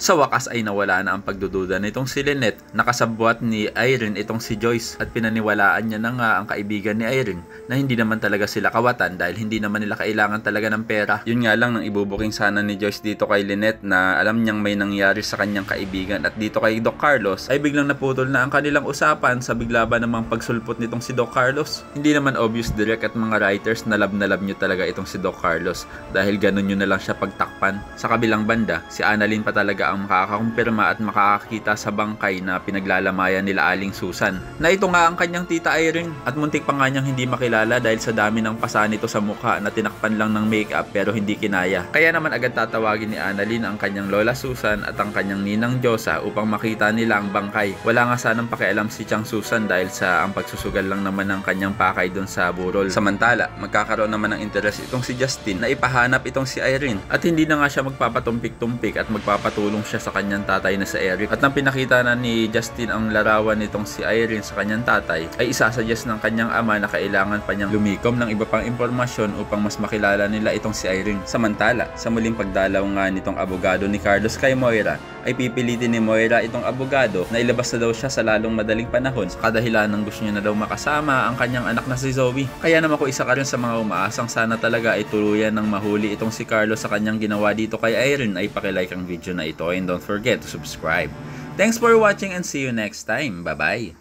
Sa wakas ay nawala na ang pagdududa nitong si Lynette, nakasabwat ni Irene itong si Joyce at pinaniwalaan niya na nga ang kaibigan ni Irene na hindi naman talaga sila kawatan dahil hindi naman nila kailangan talaga ng pera. Yun nga lang nang ibubuking sana ni Joyce dito kay Lynette na alam niyang may nangyari sa kanyang kaibigan at dito kay Doc Carlos ay biglang naputol na ang kanilang usapan sa bigla ba namang pagsulpot nitong si Doc Carlos. Hindi naman obvious direct at mga writers na love nyo talaga itong si Doc Carlos dahil ganun nyo na lang siya pagtakpan. Sa kabilang banda, si Annalyn pa talaga ang makakakumpirma at makakakita sa bangkay na pinaglalamayan nila Aling Susan na ito nga ang kanyang tita Irene at muntik pa nga niyang hindi makilala dahil sa dami ng pasa nito sa mukha na tinakpan lang ng makeup pero hindi kinaya. Kaya naman agad tatawagin ni Annalyn ang kanyang Lola Susan at ang kanyang Ninang Josa upang makita nila ang bangkay. Wala nga sanang pakialam si Chang Susan dahil sa ang pagsusugal lang naman ng kanyang pakay doon sa burol. Samantala, magkakaroon naman ng interes itong si Justin na ipahanap itong si Irene at hindi na nga siya magpapatumpik-tumpik at magpapatulong siya sa kanyang tatay na si Eric. At nang pinakita na ni Justin ang larawan nitong si Irene sa kanyang tatay, ay isasuggest ng kanyang ama na kailangan pa niyang lumikom ng iba pang impormasyon upang mas makilala nila itong si Irene. Samantala, sa muling pagdalaw nga nitong abogado ni Carlos kay Moira, ay pipilitin ni Moira itong abogado na ilabas na daw siya sa lalong madaling panahon sa kadahilan ng gusto niya na daw makasama ang kanyang anak na si Zoe. Kaya naman ko isa ka rin sa mga umaasang sana talaga ay tuluyan ng mahuli itong si Carlos sa kanyang ginawa dito kay Irene ay pakilike ang video na ito and don't forget to subscribe. Thanks for watching and see you next time. Bye-bye!